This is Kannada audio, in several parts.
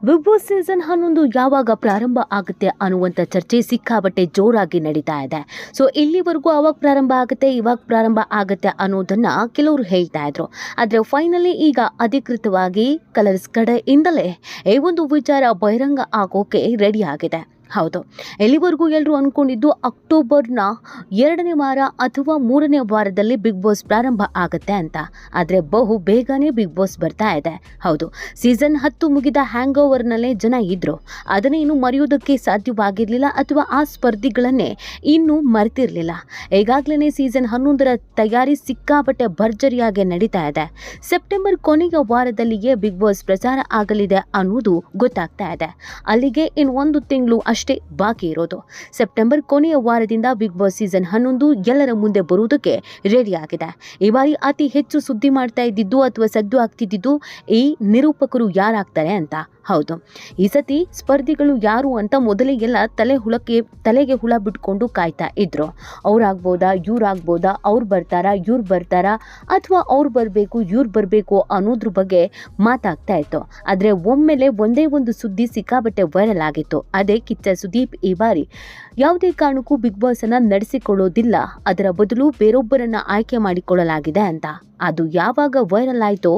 ಬಿಗ್ ಬಾಸ್ ಸೀಸನ್ 11 ಯಾವಾಗ ಪ್ರಾರಂಭ ಆಗುತ್ತೆ ಅನ್ನುವಂಥ ಚರ್ಚೆ ಸಿಕ್ಕಾಪಟ್ಟೆ ಜೋರಾಗಿ ನಡೀತಾ ಇದೆ. ಸೊ ಇಲ್ಲಿವರೆಗೂ ಅವಾಗ ಪ್ರಾರಂಭ ಆಗುತ್ತೆ, ಇವಾಗ ಪ್ರಾರಂಭ ಆಗುತ್ತೆ ಅನ್ನೋದನ್ನ ಕೆಲವರು ಹೇಳ್ತಾ ಇದ್ರು. ಆದರೆ ಫೈನಲಿ ಈಗ ಅಧಿಕೃತವಾಗಿ ಕಲರ್ಸ್ ಕಡೆಯಿಂದಲೇ ಈ ಒಂದು ವಿಚಾರ ಬಹಿರಂಗ ಆಗೋಕೆ ರೆಡಿ ಆಗಿದೆ. ಹೌದು, ಎಲ್ಲಿವರೆಗೂ ಎಲ್ಲರೂ ಅಂದ್ಕೊಂಡಿದ್ದು ಅಕ್ಟೋಬರ್ನ 2ನೇ ವಾರ ಅಥವಾ 3ನೇ ವಾರದಲ್ಲಿ ಬಿಗ್ ಬಾಸ್ ಪ್ರಾರಂಭ ಆಗುತ್ತೆ ಅಂತ. ಆದರೆ ಬಹು ಬೇಗನೆ ಬಿಗ್ ಬಾಸ್ ಬರ್ತಾ ಇದೆ. ಹೌದು, ಸೀಸನ್ 10 ಮುಗಿದ ಹ್ಯಾಂಗ್ ಓವರ್ನಲ್ಲೇ ಜನ ಇದ್ರು. ಅದನ್ನೇ ಇನ್ನು ಮರೆಯೋದಕ್ಕೆ ಸಾಧ್ಯವಾಗಿರಲಿಲ್ಲ ಅಥವಾ ಆ ಸ್ಪರ್ಧಿಗಳನ್ನೇ ಇನ್ನೂ ಮರೆತಿರಲಿಲ್ಲ. ಈಗಾಗಲೇ ಸೀಸನ್ 11ರ ತಯಾರಿ ಸಿಕ್ಕಾಪಟ್ಟೆ ಭರ್ಜರಿಯಾಗಿ ನಡೀತಾ ಇದೆ. ಸೆಪ್ಟೆಂಬರ್ ಕೊನೆಯ ವಾರದಲ್ಲಿಯೇ ಬಿಗ್ ಬಾಸ್ ಪ್ರಸಾರ ಆಗಲಿದೆ ಅನ್ನೋದು ಗೊತ್ತಾಗ್ತಾ ಇದೆ. ಅಲ್ಲಿಗೆ ಇನ್ನು 1 ತಿಂಗಳು ಅಷ್ಟೇ ಬಾಕಿ ಇರೋದು. ಸೆಪ್ಟೆಂಬರ್ ಕೊನೆಯ ವಾರದಿಂದ ಬಿಗ್ ಬಾಸ್ ಸೀಸನ್ 11 ಎಲ್ಲರ ಮುಂದೆ ಬರುವುದಕ್ಕೆ ರೆಡಿ ಆಗಿದೆ. ಈ ಬಾರಿ ಅತಿ ಹೆಚ್ಚು ಸುದ್ದಿ ಮಾಡ್ತಾ ಇದ್ದಿದ್ದು ಅಥವಾ ಸದ್ದು ಆಗ್ತಿದ್ದು ಈ ನಿರೂಪಕರು ಯಾರಾಗ್ತಾರೆ ಅಂತ. ಹೌದು, ಈ ಸತಿ ಸ್ಪರ್ಧಿಗಳು ಯಾರು ಅಂತ ಮೊದಲಿಗೆಲ್ಲ ತಲೆಗೆ ಹುಳ ಬಿಟ್ಕೊಂಡು ಕಾಯ್ತಾ ಇದ್ರು. ಅವ್ರಾಗ್ಬೋದಾ, ಇವ್ರಾಗ್ಬೋದಾ, ಅವ್ರು ಬರ್ತಾರಾ, ಇವ್ರು ಬರ್ತಾರಾ, ಅಥವಾ ಅವ್ರು ಬರಬೇಕು, ಇವ್ರು ಬರಬೇಕು ಅನ್ನೋದ್ರ ಬಗ್ಗೆ ಮಾತಾಗ್ತಾ ಇತ್ತು. ಆದರೆ ಒಮ್ಮೆಲೆ ಒಂದೇ ಒಂದು ಸುದ್ದಿ ಸಿಕ್ಕಾಬಟ್ಟೆ ವೈರಲ್ ಆಗಿತ್ತು. ಅದೇ ಕಿಚ್ಚ ಸುದೀಪ್ ಈ ಬಾರಿ ಯಾವುದೇ ಕಾರಣಕ್ಕೂ ಬಿಗ್ ಬಾಸ್ ಅನ್ನ ನಡೆಸಿಕೊಳ್ಳೋದಿಲ್ಲ, ಅದರ ಬದಲು ಬೇರೊಬ್ಬರನ್ನ ಆಯ್ಕೆ ಮಾಡಿಕೊಳ್ಳಲಾಗಿದೆ ಅಂತ. ಅದು ಯಾವಾಗ ವೈರಲ್ ಆಯಿತೋ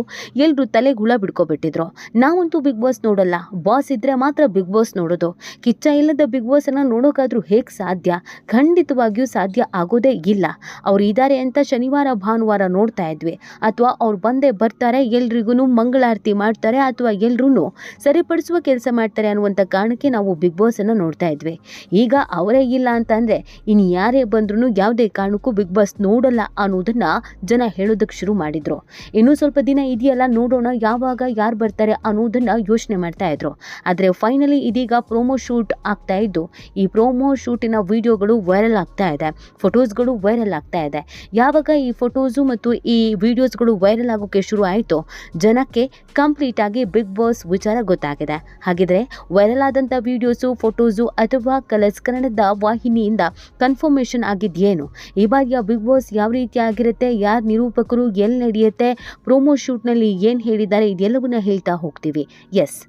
ಎಲ್ಲರೂ ತಲೆಗೆ ಹುಳ ಬಿಡ್ಕೊಬಿಟ್ಟಿದ್ರು. ನಾವಂತೂ ಬಿಗ್ ಬಾಸ್ ನೋಡಲ್ಲ, ಬಾಸ್ ಇದ್ರೆ ಮಾತ್ರ ಬಿಗ್ ಬಾಸ್ ನೋಡೋದು. ಕಿಚ್ಚ ಇಲ್ಲದ ಬಿಗ್ ಬಾಸ್ ಅನ್ನ ನೋಡೋಕಾದ್ರೂ ಹೇಗೆ ಸಾಧ್ಯ? ಖಂಡಿತವಾಗಿಯೂ ಸಾಧ್ಯ ಆಗೋದೇ ಇಲ್ಲ. ಅವ್ರು ಇದ್ದಾರೆ ಅಂತ ಶನಿವಾರ ಭಾನುವಾರ ನೋಡ್ತಾ ಇದ್ವಿ, ಅಥವಾ ಅವ್ರು ಬಂದೇ ಬರ್ತಾರೆ, ಎಲ್ರಿಗೂ ಮಂಗಳಾರತಿ ಮಾಡ್ತಾರೆ, ಅಥವಾ ಎಲ್ರೂ ಸರಿಪಡಿಸುವ ಕೆಲಸ ಮಾಡ್ತಾರೆ ಅನ್ನುವಂಥ ಕಾರಣಕ್ಕೆ ನಾವು ಬಿಗ್ ಬಾಸ್ ಅನ್ನ ನೋಡ್ತಾ ಇದ್ವಿ. ಈಗ ಅವರೇ ಇಲ್ಲ ಅಂತಂದ್ರೆ ಇನ್ನು ಯಾರೇ ಬಂದ್ರೂ ಯಾವುದೇ ಕಾರಣಕ್ಕೂ ಬಿಗ್ ಬಾಸ್ ನೋಡಲ್ಲ ಅನ್ನೋದನ್ನ ಜನ ಹೇಳೋದಕ್ಕೆ ಶುರು ಮಾಡಿದ್ರು. ಇನ್ನೂ ಸ್ವಲ್ಪ ದಿನ ಇದೆಯಲ್ಲ, ನೋಡೋಣ ಯಾವಾಗ ಯಾರು ಬರ್ತಾರೆ ಅನ್ನೋದನ್ನ ಯೋಚನೆ ಮಾಡ್ತಾ ಇದ್ರು. ಆದರೆ ಫೈನಲಿ ಇದೀಗ ಪ್ರೋಮೋ ಶೂಟ್ ಆಗ್ತಾ ಇದ್ದು, ಈ ಪ್ರೋಮೋ ಶೂಟಿನ ವಿಡಿಯೋಗಳು ವೈರಲ್ ಆಗ್ತಾ ಇದೆ, ಫೋಟೋಸ್ಗಳು ವೈರಲ್ ಆಗ್ತಾ ಇದೆ. ಯಾವಾಗ ಈ ಫೋಟೋಸು ಮತ್ತು ಈ ವಿಡಿಯೋಸ್ಗಳು ವೈರಲ್ ಆಗೋಕೆ ಶುರು ಆಯಿತು, ಜನಕ್ಕೆ ಕಂಪ್ಲೀಟ್ ಆಗಿ ಬಿಗ್ ಬಾಸ್ ವಿಚಾರ ಗೊತ್ತಾಗಿದೆ. ಹಾಗಿದ್ರೆ ವೈರಲ್ ಆದಂಥ ವಿಡಿಯೋಸು, ಫೋಟೋಸು ಅಥವಾ ಕಲರ್ಸ್ ಕನ್ನಡದ ವಾಹಿನಿಯಿಂದ ಕನ್ಫರ್ಮೇಷನ್ ಆಗಿದೆಯೇನು? ಈ ಬಾರಿಯ ಬಿಗ್ ಬಾಸ್ ಯಾವ ರೀತಿ ಆಗಿರುತ್ತೆ, ಯಾರು ನಿರೂಪಕರು, ಎಲ್ಲಿ ನಡೆಯುತ್ತೆ, ಪ್ರೋಮೋ ಶೂಟ್ನಲ್ಲಿ ಏನು ಹೇಳಿದ್ದಾರೆ, ಇದೆಲ್ಲವನ್ನ ಹೇಳ್ತಾ ಹೋಗ್ತೀವಿ. ಎಸ್,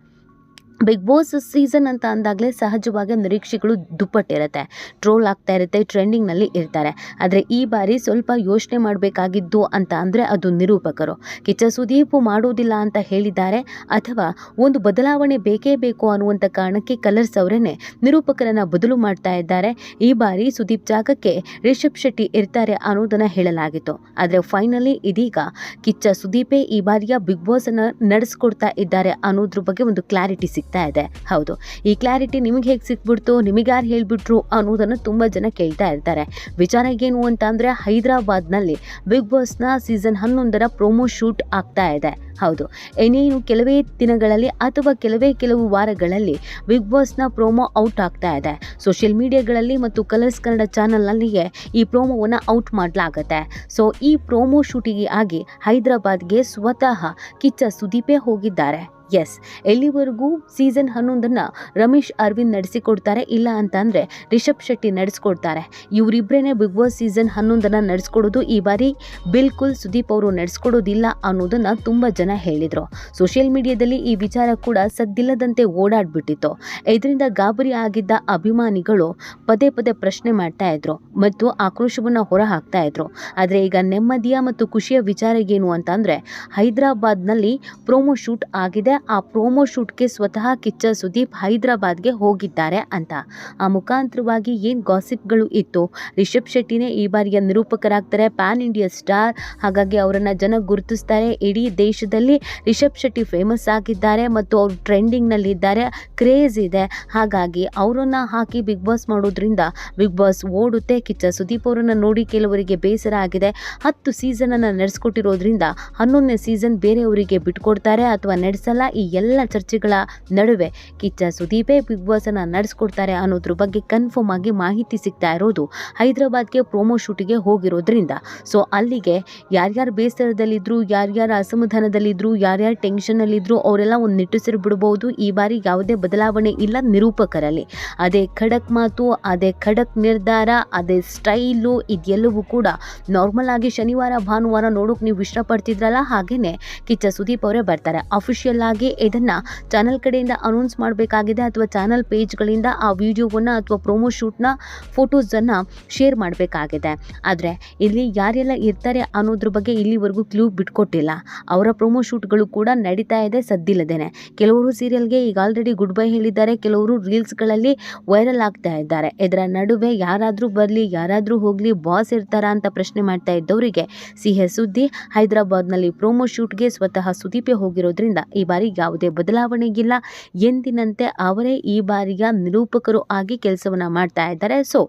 ಬಿಗ್ ಬಾಸ್ ಸೀಸನ್ ಅಂತ ಅಂದಾಗಲೇ ಸಹಜವಾಗಿ ನಿರೀಕ್ಷೆಗಳು ದುಪ್ಪಟ್ಟಿರುತ್ತೆ, ಟ್ರೋಲ್ ಆಗ್ತಾ ಇರುತ್ತೆ, ಟ್ರೆಂಡಿಂಗ್ನಲ್ಲಿ ಇರ್ತಾರೆ. ಆದರೆ ಈ ಬಾರಿ ಸ್ವಲ್ಪ ಯೋಚನೆ ಮಾಡಬೇಕಾಗಿದ್ದು ಅಂತ ಅಂದರೆ ಅದು ನಿರೂಪಕರು. ಕಿಚ್ಚ ಸುದೀಪ್ ಮಾಡೋದಿಲ್ಲ ಅಂತ ಹೇಳಿದ್ದಾರೆ, ಅಥವಾ ಒಂದು ಬದಲಾವಣೆ ಬೇಕೇ ಬೇಕು ಅನ್ನುವಂಥ ಕಾರಣಕ್ಕೆ ಕಲರ್ಸ್ ಅವರನ್ನೇ ನಿರೂಪಕರನ್ನು ಬದಲು ಮಾಡ್ತಾ ಇದ್ದಾರೆ. ಈ ಬಾರಿ ಸುದೀಪ್ ಜಾಗಕ್ಕೆ ರಿಷಬ್ ಶೆಟ್ಟಿ ಇರ್ತಾರೆ ಅನ್ನೋದನ್ನು ಹೇಳಲಾಗಿತ್ತು. ಆದರೆ ಫೈನಲಿ ಇದೀಗ ಕಿಚ್ಚ ಸುದೀಪೇ ಈ ಬಾರಿಯ ಬಿಗ್ ಬಾಸ್ ಅನ್ನು ನಡೆಸ್ಕೊಡ್ತಾ ಇದ್ದಾರೆ ಅನ್ನೋದ್ರ ಬಗ್ಗೆ ಒಂದು ಕ್ಲಾರಿಟಿ ಸಿಗ್ತಾ ಇದೆ. ಹೌದು, ಈ ಕ್ಲಾರಿಟಿ ನಿಮಗೆ ಹೇಗೆ ಸಿಕ್ಬಿಡ್ತು, ನಿಮಗೆ ಯಾರು ಹೇಳ್ಬಿಟ್ರು ಅನ್ನೋದನ್ನು ತುಂಬ ಜನ ಕೇಳ್ತಾ ಇರ್ತಾರೆ. ವಿಚಾರ ಏನು ಅಂತ ಅಂದರೆ, ಹೈದರಾಬಾದ್ನಲ್ಲಿ ಬಿಗ್ ಬಾಸ್ನ ಸೀಸನ್ 11ರ ಪ್ರೋಮೋ ಶೂಟ್ ಆಗ್ತಾ ಇದೆ. ಹೌದು, ಇನ್ನೇನು ಕೆಲವೇ ದಿನಗಳಲ್ಲಿ ಅಥವಾ ಕೆಲವು ವಾರಗಳಲ್ಲಿ ಬಿಗ್ ಬಾಸ್ನ ಪ್ರೋಮೋ ಔಟ್ ಆಗ್ತಾ ಇದೆ. ಸೋಷಿಯಲ್ ಮೀಡಿಯಾಗಳಲ್ಲಿ ಮತ್ತು ಕಲರ್ಸ್ ಕನ್ನಡ ಚಾನಲ್ನಲ್ಲಿಯೇ ಈ ಪ್ರೋಮೋವನ್ನು ಔಟ್ ಮಾಡಲಾಗುತ್ತೆ. ಸೊ ಈ ಪ್ರೋಮೋ ಶೂಟಿಗೆ ಆಗಿ ಹೈದರಾಬಾದ್ಗೆ ಸ್ವತಃ ಕಿಚ್ಚ ಸುದೀಪೇ ಹೋಗಿದ್ದಾರೆ. ಎಸ್, ಎಲ್ಲಿವರೆಗೂ ಸೀಸನ್ 11ನ್ನ ರಮೇಶ್ ಅರವಿಂದ್ ನಡೆಸಿಕೊಡ್ತಾರೆ, ಇಲ್ಲ ಅಂತ ಅಂದರೆ ರಿಷಬ್ ಶೆಟ್ಟಿ ನಡೆಸ್ಕೊಡ್ತಾರೆ. ಇವರಿಬ್ಬರೇ ಬಿಗ್ ಬಾಸ್ ಸೀಸನ್ 11ನ್ನ ನಡೆಸ್ಕೊಡೋದು. ಈ ಬಾರಿ ಬಿಲ್ಕುಲ್ ಸುದೀಪ್ ಅವರು ನಡೆಸ್ಕೊಡೋದಿಲ್ಲ ಅನ್ನೋದನ್ನು ತುಂಬ ಜನ ಹೇಳಿದರು. ಸೋಷಿಯಲ್ ಮೀಡಿಯಾದಲ್ಲಿ ಈ ವಿಚಾರ ಕೂಡ ಸದ್ದಿಲ್ಲದಂತೆ ಓಡಾಡ್ಬಿಟ್ಟಿತ್ತು. ಇದರಿಂದ ಗಾಬರಿ ಆಗಿದ್ದ ಅಭಿಮಾನಿಗಳು ಪದೇ ಪದೇ ಪ್ರಶ್ನೆ ಮಾಡ್ತಾ ಇದ್ರು ಮತ್ತು ಆಕ್ರೋಶವನ್ನು ಹೊರ ಹಾಕ್ತಾ ಇದ್ರು. ಆದರೆ ಈಗ ನೆಮ್ಮದಿಯ ಮತ್ತು ಖುಷಿಯ ವಿಚಾರ ಏನು ಅಂತಂದರೆ, ಹೈದರಾಬಾದ್ನಲ್ಲಿ ಪ್ರೋಮೋ ಶೂಟ್ ಆಗಿದೆ. ಆ ಪ್ರೋಮೋ ಶೂಟ್ಗೆ ಸ್ವತಃ ಕಿಚ್ಚ ಸುದೀಪ್ ಹೈದರಾಬಾದ್ಗೆ ಹೋಗಿದ್ದಾರೆ ಅಂತ. ಆ ಮುಖಾಂತರವಾಗಿ ಏನು ಗಾಸಿಪ್ಗಳು ಇತ್ತು, ರಿಷಬ್ ಶೆಟ್ಟಿನೇ ಈ ಬಾರಿಯ ನಿರೂಪಕರಾಗ್ತಾರೆ, ಪ್ಯಾನ್ ಇಂಡಿಯಾ ಸ್ಟಾರ್, ಹಾಗಾಗಿ ಅವರನ್ನು ಜನ ಗುರುತಿಸ್ತಾರೆ. ಇಡೀ ದೇಶದಲ್ಲಿ ರಿಷಬ್ ಶೆಟ್ಟಿ ಫೇಮಸ್ ಆಗಿದ್ದಾರೆ ಮತ್ತು ಅವರು ಟ್ರೆಂಡಿಂಗ್ನಲ್ಲಿದ್ದಾರೆ, ಕ್ರೇಜ್ ಇದೆ. ಹಾಗಾಗಿ ಅವರನ್ನು ಹಾಕಿ ಬಿಗ್ ಬಾಸ್ ಮಾಡೋದ್ರಿಂದ ಬಿಗ್ ಬಾಸ್ ಓಡುತ್ತೆ. ಕಿಚ್ಚ ಸುದೀಪ್ ಅವರನ್ನು ನೋಡಿ ಕೆಲವರಿಗೆ ಬೇಸರ ಆಗಿದೆ. 10 ಸೀಸನನ್ನು ನಡೆಸ್ಕೊಟ್ಟಿರೋದ್ರಿಂದ 11ನೇ ಸೀಸನ್ ಬೇರೆಯವರಿಗೆ ಬಿಟ್ಕೊಡ್ತಾರೆ ಅಥವಾ ನಡೆಸಲ್ಲ. ಈ ಎಲ್ಲ ಚರ್ಚೆಗಳ ನಡುವೆ ಕಿಚ್ಚ ಸುದೀಪೇ ಬಿಗ್ ಬಾಸ್ ಅನ್ನ ನಡೆಸ್ಕೊಡ್ತಾರೆ ಅನ್ನೋದ್ರ ಬಗ್ಗೆ ಕನ್ಫರ್ಮ್ ಆಗಿ ಮಾಹಿತಿ ಸಿಗ್ತಾ ಇರೋದು ಹೈದರಾಬಾದ್ಗೆ ಪ್ರೋಮೋ ಶೂಟಿಗೆ ಹೋಗಿರೋದ್ರಿಂದ. ಸೊ ಅಲ್ಲಿಗೆ ಯಾರ್ಯಾರು ಬೇಸರದಲ್ಲಿದ್ರು, ಯಾರ್ಯಾರು ಅಸಮಾಧಾನದಲ್ಲಿದ್ರು, ಯಾರ್ಯಾರು ಟೆನ್ಷನ್ನಲ್ಲಿದ್ರು ಅವರೆಲ್ಲ ಒಂದು ನಿಟ್ಟುಸಿರು ಬಿಡಬಹುದು. ಈ ಬಾರಿ ಯಾವುದೇ ಬದಲಾವಣೆ ಇಲ್ಲ ನಿರೂಪಕರಲ್ಲಿ. ಅದೇ ಖಡಕ್ ಮಾತು, ಅದೇ ಖಡಕ್ ನಿರ್ಧಾರ, ಅದೇ ಸ್ಟೈಲು, ಇದೆಲ್ಲವೂ ಕೂಡ ನಾರ್ಮಲ್ ಆಗಿ ಶನಿವಾರ ಭಾನುವಾರ ನೋಡೋಕೆ ನೀವು ಇಷ್ಟಪಡ್ತಿದ್ರಲ್ಲ, ಹಾಗೇನೆ ಕಿಚ್ಚ ಸುದೀಪ್ ಅವರೇ ಬರ್ತಾರೆ. ಅಫಿಷಿಯಲ್ ಹಾಗೆ ಇದನ್ನು ಚಾನಲ್ ಕಡೆಯಿಂದ ಅನೌನ್ಸ್ ಮಾಡಬೇಕಾಗಿದೆ ಅಥವಾ ಚಾನಲ್ ಪೇಜ್ಗಳಿಂದ ಆ ವಿಡಿಯೋವನ್ನು ಅಥವಾ ಪ್ರೊಮೋ ಶೂಟ್ನ ಫೋಟೋಸನ್ನು ಶೇರ್ ಮಾಡಬೇಕಾಗಿದೆ. ಆದರೆ ಇಲ್ಲಿ ಯಾರೆಲ್ಲ ಇರ್ತಾರೆ ಅನ್ನೋದ್ರ ಬಗ್ಗೆ ಇಲ್ಲಿವರೆಗೂ ಕ್ಲೂ ಬಿಟ್ಕೊಟ್ಟಿಲ್ಲ. ಅವರ ಪ್ರೊಮೋ ಶೂಟ್ಗಳು ಕೂಡ ನಡೀತಾ ಇದೆ ಸದ್ದಿಲ್ಲದೇನೆ. ಕೆಲವರು ಸೀರಿಯಲ್ಗೆ ಈಗ ಆಲ್ರೆಡಿ ಗುಡ್ ಬೈ ಹೇಳಿದ್ದಾರೆ, ಕೆಲವರು ರೀಲ್ಸ್ಗಳಲ್ಲಿ ವೈರಲ್ ಆಗ್ತಾ ಇದ್ದಾರೆ. ಇದರ ನಡುವೆ ಯಾರಾದರೂ ಬರಲಿ ಯಾರಾದರೂ ಹೋಗಲಿ ಬಾಸ್ ಇರ್ತಾರಾ ಅಂತ ಪ್ರಶ್ನೆ ಮಾಡ್ತಾ ಇದ್ದವರಿಗೆ ಸಿಹಿ ಸುದ್ದಿ. ಹೈದರಾಬಾದ್ನಲ್ಲಿ ಪ್ರೊಮೋ ಶೂಟ್ಗೆ ಸ್ವತಃ ಸುದೀಪೇ ಹೋಗಿರೋದ್ರಿಂದ ಈ ಬಾರಿ ಯಾವುದೇ ಬದಲಾವಣೆ ಇಲ್ಲ. ಎಂದಿನಂತೆ ಅವರೇ ಈ ಬಾರಿಯ ನಿರೂಪಕರು ಆಗಿ ಕೆಲಸವನ್ನ ಮಾಡ್ತಾ ಇದ್ದಾರೆ. ಸೊ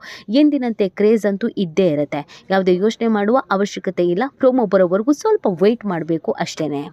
ಎಂದಿನಂತೆ ಕ್ರೇಜ್ ಅಂತೂ ಇದ್ದೇ ಇರುತ್ತೆ. ಯಾವುದೇ ಯೋಚನೆ ಮಾಡುವ ಅವಶ್ಯಕತೆ ಇಲ್ಲ. ಪ್ರೊಮೋ ಬರೋವರೆಗೂ ಸ್ವಲ್ಪ ವೆಯ್ಟ್ ಮಾಡಬೇಕು ಅಷ್ಟೇನೆ.